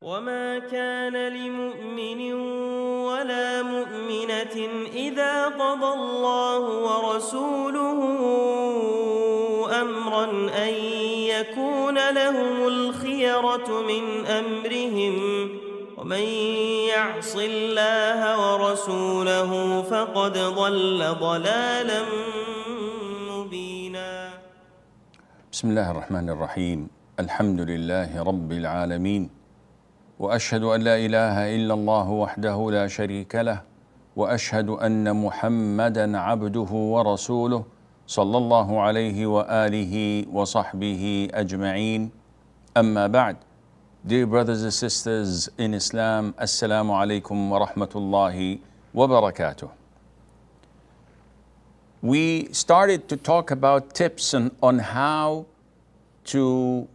وما كان لمؤمن ولا مؤمنة إذا قضى الله ورسوله أمرا أن يكون لهم الخيرة من أمرهم ومن يعص الله ورسوله فقد ضل ضلالا مبينا. بسم الله الرحمن الرحيم. الحمد لله رب العالمين، وأشهد أن لا إله إلا الله وحده لا شريك له، وأشهد أن محمدا عبده ورسوله صلى الله عليه وآله وصحبه أجمعين. أما بعد. Dear brothers and sisters in Islam, Assalamu alaikum wa rahmatullahi wa barakatuh. We started to talk about tips on how to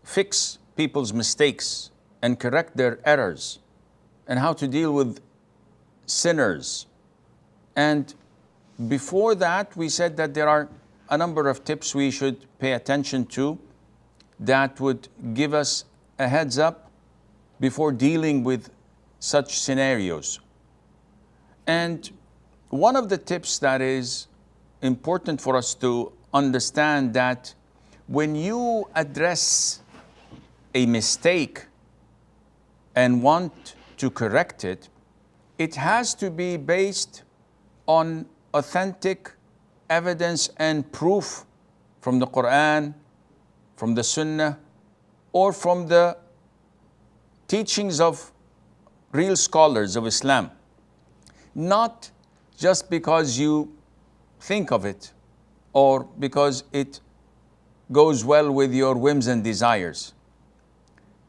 fix people's mistakes and correct their errors, and how to deal with sinners. And before that, we said that there are a number of tips we should pay attention to that would give us a heads up before dealing with such scenarios. And one of the tips that is important for us to understand, that when you address a mistake and want to correct it, it has to be based on authentic evidence and proof from the Quran, from the Sunnah, or from the teachings of real scholars of Islam. Not just because you think of it or because it goes well with your whims and desires.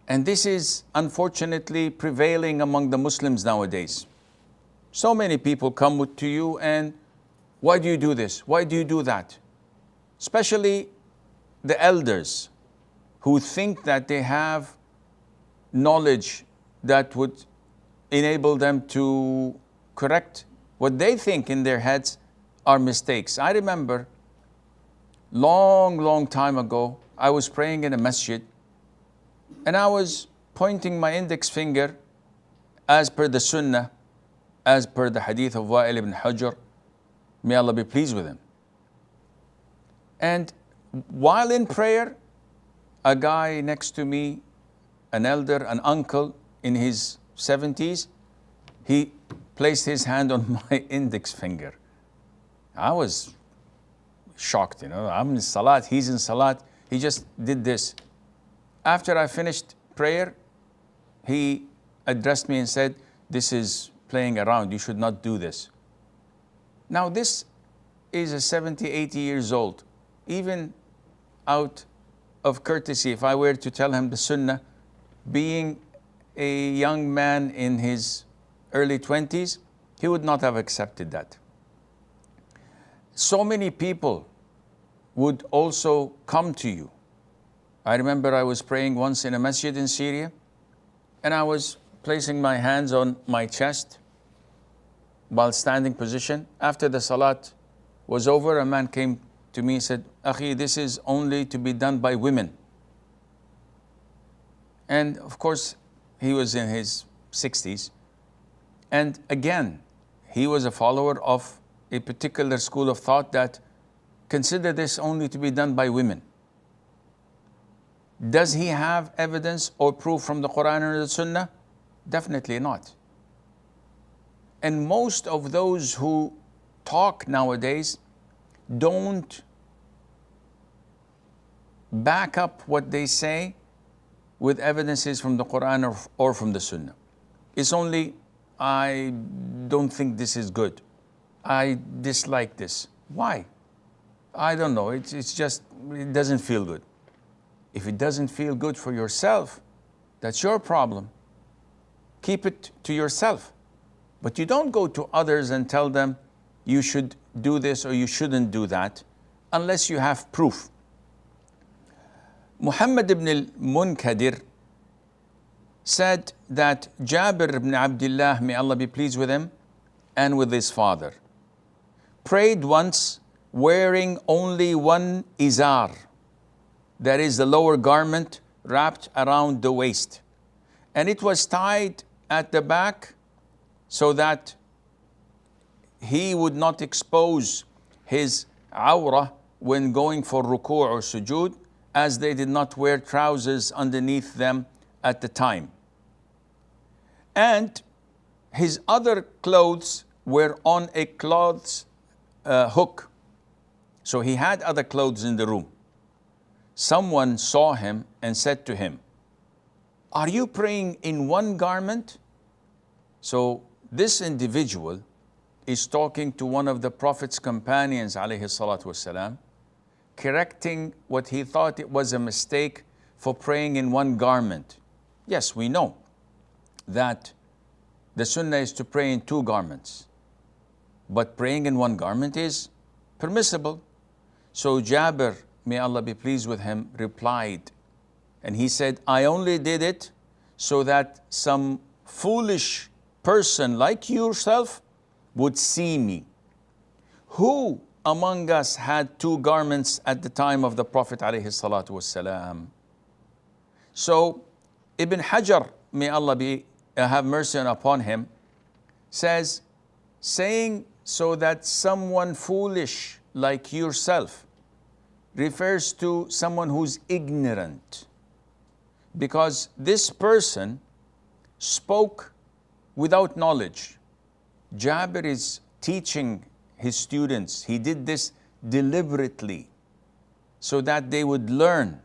And this is unfortunately prevailing among the Muslims nowadays. So many people come to you and, why do you do this? Why do you do that? Especially the elders who think that they have knowledge that would enable them to correct what they think in their heads are mistakes. I remember long time ago, I was praying in a masjid and I was pointing my index finger as per the Sunnah, as per the hadith of Wa'il ibn Hujr, may Allah be pleased with him. And while in prayer, a guy next to me, an elder, an uncle in his 70s, he placed his hand on my index finger. I was shocked, I'm in salat, he's in salat, he just did this. After I finished prayer, he addressed me and said, this is playing around, you should not do this. Now this is a 70, 80 years old. Even out of courtesy, if I were to tell him the Sunnah, being a young man in his early 20s, he would not have accepted that. So many people would also come to you. I remember I was praying once in a masjid in Syria, and I was placing my hands on my chest while standing position. After the salat was over, a man came to me and said, Akhi, this is only to be done by women. And of course, he was in his 60s. And again, he was a follower of a particular school of thought that consider this only to be done by women. Does he have evidence or proof from the Quran or the Sunnah? Definitely not. And most of those who talk nowadays don't back up what they say with evidences from the Quran or from the Sunnah. It's only, I don't think this is good. I dislike this. Why? I don't know. It's just, it doesn't feel good. If it doesn't feel good for yourself, that's your problem. Keep it to yourself. But you don't go to others and tell them you should do this or you shouldn't do that unless you have proof. Muhammad ibn al-Munkadir said that Jabir ibn Abdullah, may Allah be pleased with him and with his father, prayed once wearing only one izar, that is the lower garment wrapped around the waist. And it was tied at the back so that he would not expose his awrah when going for ruku' or sujood, as they did not wear trousers underneath them at the time. And his other clothes were on a clothes hook. So he had other clothes in the room. Someone saw him and said to him, "Are you praying in one garment?" So this individual is talking to one of the Prophet's companions, alayhi salatu wasalam, correcting what he thought it was a mistake for praying in one garment. Yes, we know that the sunnah is to pray in two garments, but praying in one garment is permissible. So Jabir, may Allah be pleased with him, replied, and he said, "I only did it so that some foolish person like yourself would see me. Who among us had two garments at the time of the Prophet alayhi salatu wasalam?" So Ibn Hajar, may Allah have mercy upon him, says, saying so that someone foolish like yourself refers to someone who's ignorant, because this person spoke without knowledge. Jabir is teaching his students. He did this deliberately so that they would learn.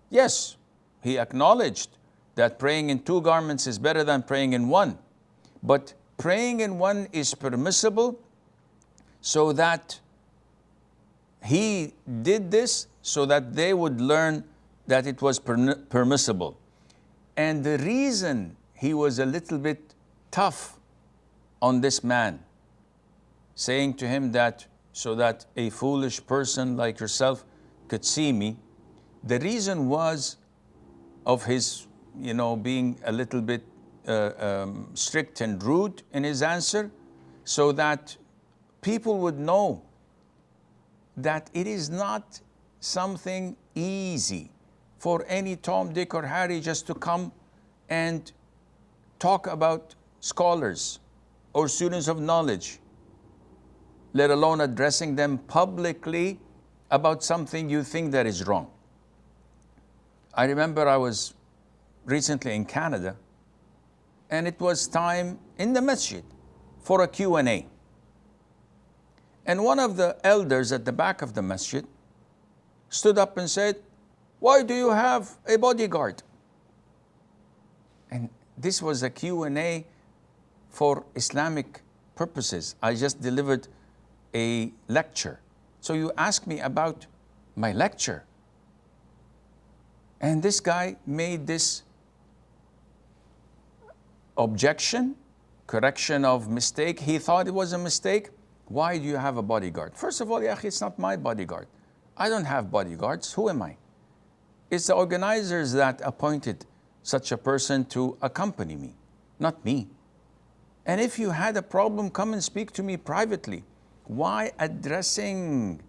Yes, he acknowledged that praying in two garments is better than praying in one, but praying in one is permissible, so that he did this so that they would learn that it was permissible. And the reason he was a little bit tough on this man, saying to him that so that a foolish person like yourself could see me, the reason was of his, being a little bit strict and rude in his answer, so that people would know that it is not something easy for any Tom, Dick, or Harry just to come and talk about scholars or students of knowledge, let alone addressing them publicly about something you think that is wrong. I remember I was recently in Canada, and it was time in the masjid for a Q&A. And one of the elders at the back of the masjid stood up and said, "Why do you have a bodyguard?" And this was a Q&A for Islamic purposes. I just delivered a lecture. So you ask me about my lecture. And this guy made this objection, correction of mistake. He thought it was a mistake. Why do you have a bodyguard? First of all, ya akhi, it's not my bodyguard. I don't have bodyguards. Who am I? It's the organizers that appointed such a person to accompany me, not me. And if you had a problem, come and speak to me privately. Why addressing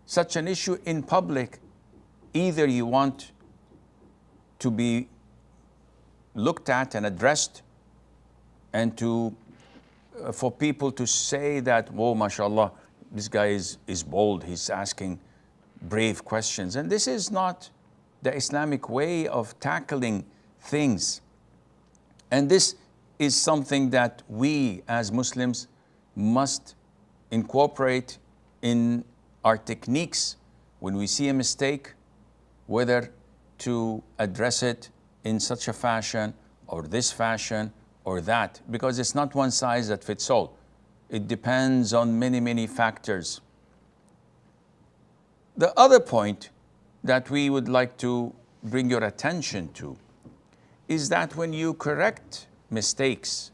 such an issue in public? Either you want to be looked at and addressed, and for people to say that, "Whoa, mashallah, this guy is bold, he's asking brave questions." And this is not the Islamic way of tackling things. And this is something that we as Muslims must incorporate in our techniques when we see a mistake, whether to address it in such a fashion or this fashion or that, because it's not one size that fits all. It depends on many, many factors. The other point that we would like to bring your attention to is that when you correct mistakes,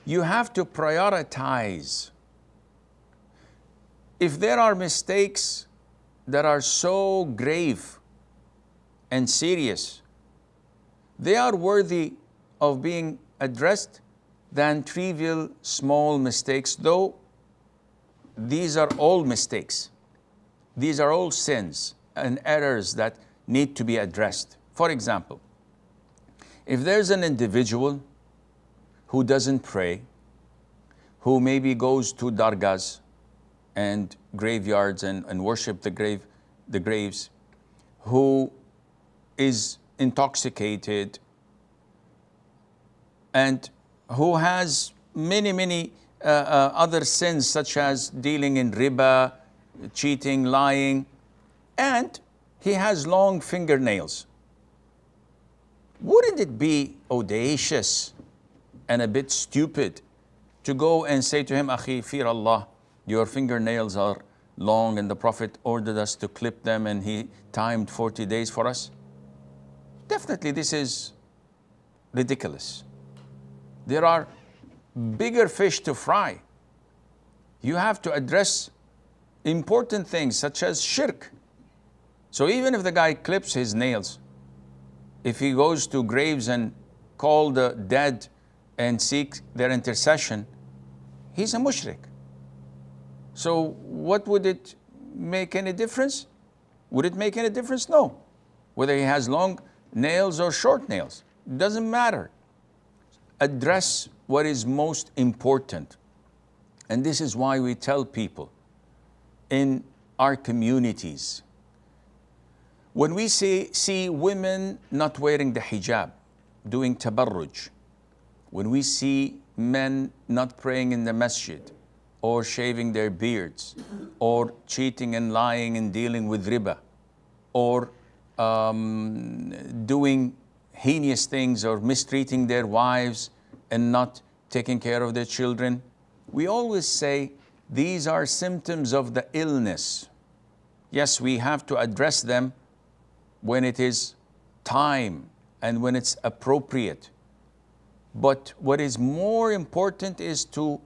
you have to prioritize. If there are mistakes that are so grave and serious, they are worthy of being addressed than trivial small mistakes, though these are all mistakes. These are all sins and errors that need to be addressed. For example, if there's an individual who doesn't pray, who maybe goes to dargahs and graveyards and worship the graves, who is intoxicated and who has many other sins such as dealing in riba, cheating, lying, and he has long fingernails. Wouldn't it be audacious and a bit stupid to go and say to him, Akhi, fear Allah, your fingernails are long and the Prophet ordered us to clip them and he timed 40 days for us? Definitely this is ridiculous. There are bigger fish to fry. You have to address important things such as shirk. So even if the guy clips his nails, if he goes to graves and call the dead and seek their intercession, he's a mushrik. So what would it make any difference? Would it make any difference? No. Whether he has long nails or short nails, it doesn't matter. Address what is most important. And this is why we tell people in our communities, when we see women not wearing the hijab, doing tabarruj, when we see men not praying in the masjid, or shaving their beards, or cheating and lying and dealing with riba, or doing heinous things or mistreating their wives and not taking care of their children, we always say these are symptoms of the illness. Yes, we have to address them when it is time and when it's appropriate. But what is more important is to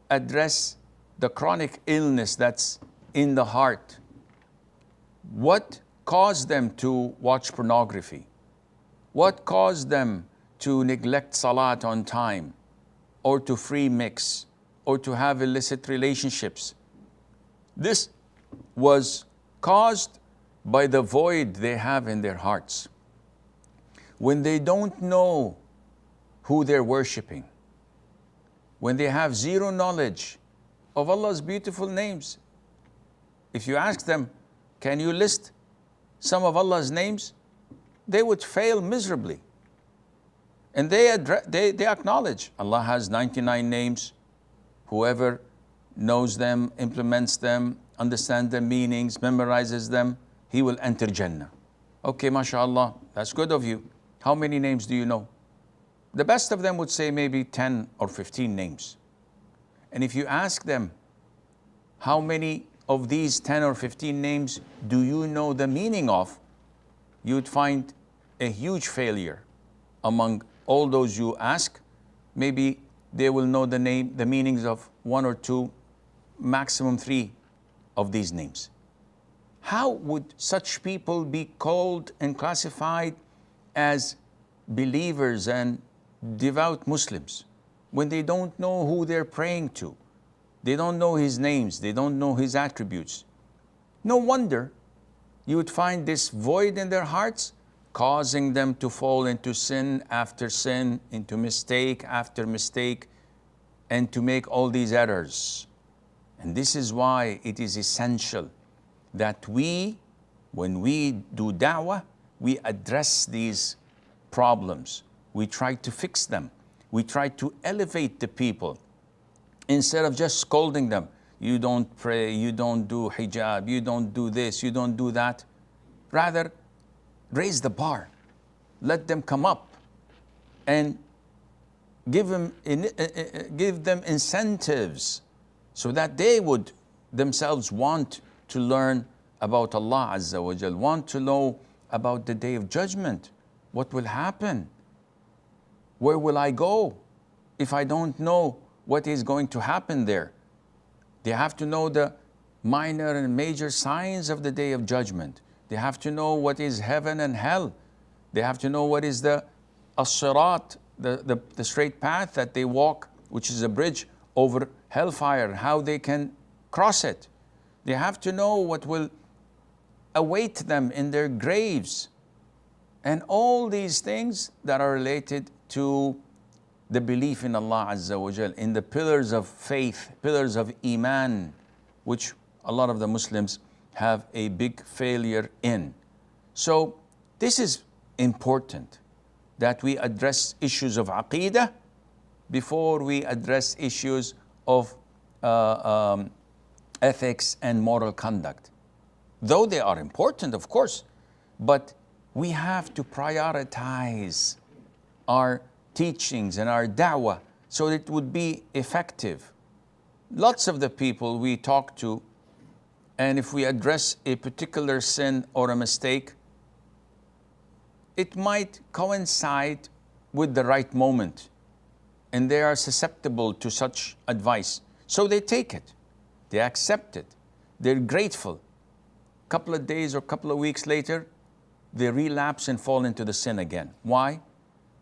address the chronic illness that's in the heart. What caused them to watch pornography? What caused them to neglect salat on time, or to free mix, or to have illicit relationships? This was caused by the void they have in their hearts. When they don't know who they're worshiping, when they have zero knowledge of Allah's beautiful names. If you ask them, can you list some of Allah's names? They would fail miserably. And they acknowledge Allah has 99 names. Whoever knows them, implements them, understands the meanings, memorizes them, he will enter Jannah. Okay, mashallah, that's good of you. How many names do you know? The best of them would say maybe 10 or 15 names. And if you ask them, how many of these 10 or 15 names do you know the meaning of? You'd find a huge failure among all those you ask. Maybe they will know the meanings of 1 or 2, maximum 3 of these names. How would such people be called and classified as believers and devout Muslims when they don't know who they're praying to? They don't know His names, they don't know His attributes. No wonder you would find this void in their hearts, causing them to fall into sin after sin, into mistake after mistake, and to make all these errors. And this is why it is essential that we, when we do da'wah, we address these problems. We try to fix them. We try to elevate the people instead of just scolding them. You don't pray, you don't do hijab, you don't do this, you don't do that. Rather, raise the bar. Let them come up and give them incentives so that they would themselves want to learn about Allah Azza wa Jal, want to know about the Day of Judgment. What will happen? Where will I go if I don't know what is going to happen there? They have to know the minor and major signs of the Day of Judgment. They have to know what is heaven and hell. They have to know what is the as-sirat, the straight path that they walk, which is a bridge over hellfire, how they can cross it. They have to know what will await them in their graves. and all these things that are related to the belief in Allah Azza wa Jal, in the pillars of faith, pillars of Iman, which a lot of the Muslims have a big failure in. So this is important, that we address issues of Aqeedah before we address issues of ethics and moral conduct. Though they are important, of course, but we have to prioritize our teachings and our da'wah so that it would be effective. Lots of the people we talk to, and if we address a particular sin or a mistake, it might coincide with the right moment, and they are susceptible to such advice. So they take it, they accept it, they're grateful. A couple of days or a couple of weeks later, they relapse and fall into the sin again. Why?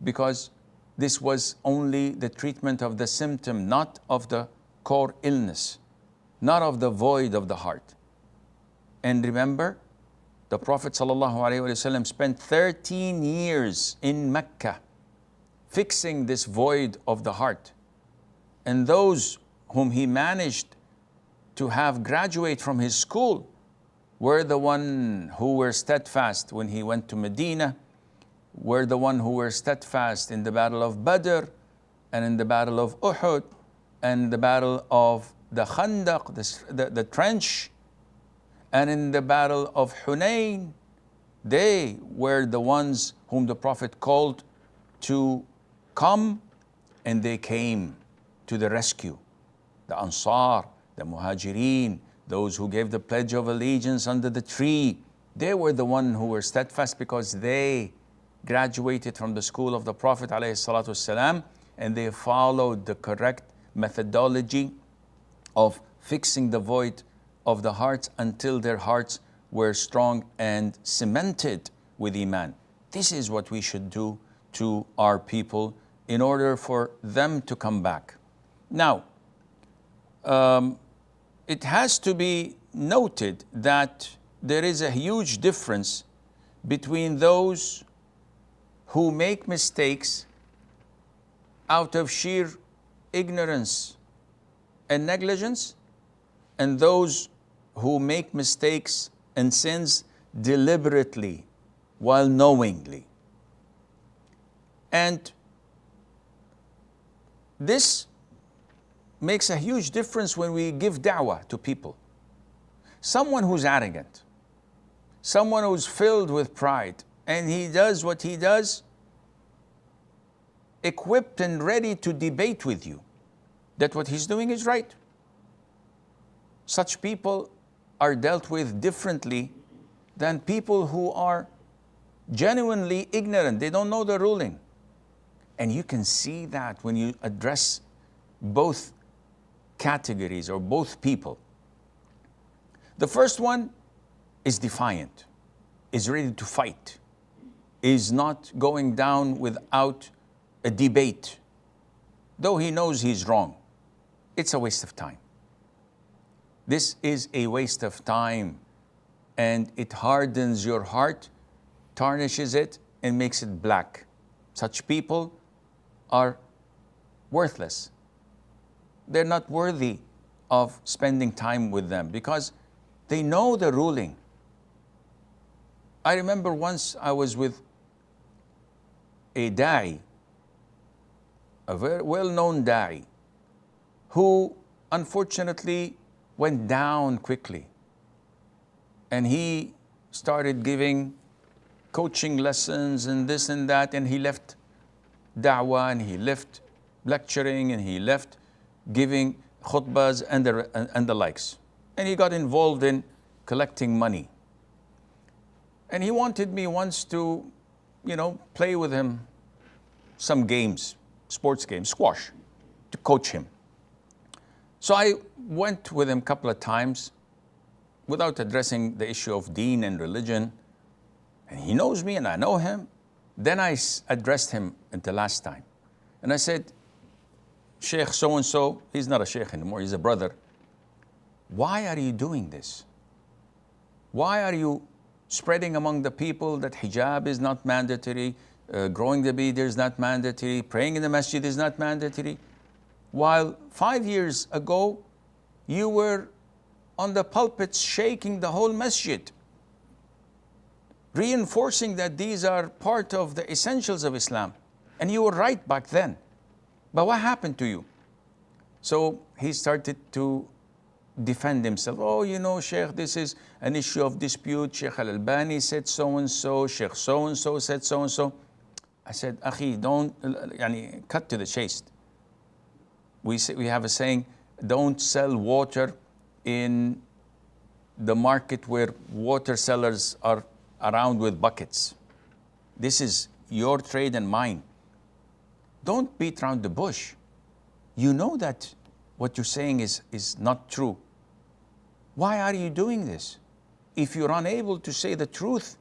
Because this was only the treatment of the symptom, not of the core illness, not of the void of the heart. And remember, the Prophet ﷺ spent 13 years in Mecca fixing this void of the heart. And those whom he managed to have graduate from his school were the one who were steadfast when he went to Medina, were the one who were steadfast in the battle of Badr, and in the battle of Uhud, and the battle of the Khandaq, the trench, and in the battle of Hunayn. They were the ones whom the Prophet called to come, and they came to the rescue. The Ansar, the Muhajirin, those who gave the Pledge of Allegiance under the tree, they were the ones who were steadfast because they graduated from the school of the Prophet ﷺ, and they followed the correct methodology of fixing the void of the hearts until their hearts were strong and cemented with Iman. This is what we should do to our people in order for them to come back. Now, it has to be noted that there is a huge difference between those who make mistakes out of sheer ignorance and negligence, and those who make mistakes and sins deliberately while knowingly. And this makes a huge difference when we give da'wah to people. Someone who's arrogant, someone who's filled with pride, and he does what he does, equipped and ready to debate with you that what he's doing is right. Such people are dealt with differently than people who are genuinely ignorant. They don't know the ruling. And you can see that when you address both categories or both people. The first one is defiant, is ready to fight, is not going down without a debate. Though he knows he's wrong, it's a waste of time. This is a waste of time, and it hardens your heart, tarnishes it, and makes it black. Such people are worthless. They're not worthy of spending time with them because they know the ruling. I remember once I was with a da'i, a very well-known da'i, who unfortunately went down quickly. And he started giving coaching lessons and this and that, and he left da'wah, and he left lecturing, and he left giving khutbahs and the likes. And he got involved in collecting money. And he wanted me once to, play with him some games, sports games, squash, to coach him. So I went with him a couple of times without addressing the issue of deen and religion. And he knows me and I know him. Then I addressed him at the last time. And I said, Sheikh so-and-so, he's not a sheikh anymore, he's a brother. Why are you doing this? Why are you spreading among the people that hijab is not mandatory, growing the beard is not mandatory, praying in the masjid is not mandatory. While 5 years ago, you were on the pulpits shaking the whole masjid, reinforcing that these are part of the essentials of Islam. And you were right back then. But what happened to you? So he started to defend himself. Oh, you know, Sheikh, this is an issue of dispute. Sheikh al-Albani said so-and-so. Sheikh so-and-so said so-and-so. I said, Akhi, don't, cut to the chase. We have a saying, don't sell water in the market where water sellers are around with buckets. This is your trade and mine. Don't beat around the bush. You know that what you're saying is not true. Why are you doing this? If you're unable to say the truth,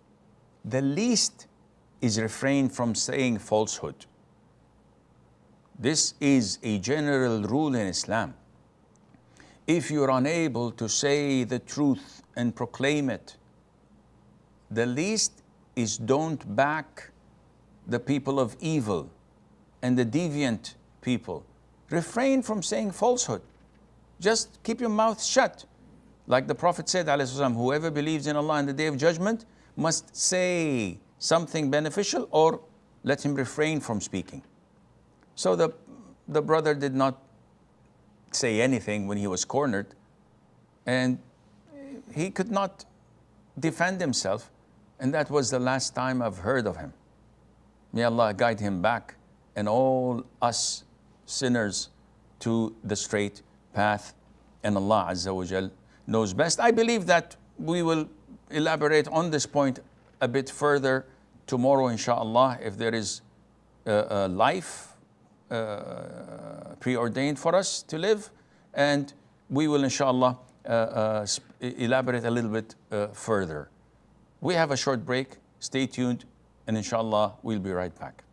the least is refrain from saying falsehood. This is a general rule in Islam. If you're unable to say the truth and proclaim it, the least is don't back the people of evil and the deviant people. Refrain from saying falsehood. Just keep your mouth shut. Like the Prophet said, whoever believes in Allah and the Day of Judgment must say something beneficial or let him refrain from speaking. So the brother did not say anything when he was cornered, and he could not defend himself, and that was the last time I've heard of him. May Allah guide him back and all us sinners to the straight path, and Allah Azza wa Jal knows best. I believe that we will elaborate on this point a bit further tomorrow, inshallah, if there is a life preordained for us to live, and we will inshallah elaborate a little bit further. We have a short break. Stay tuned, and inshallah we'll be right back.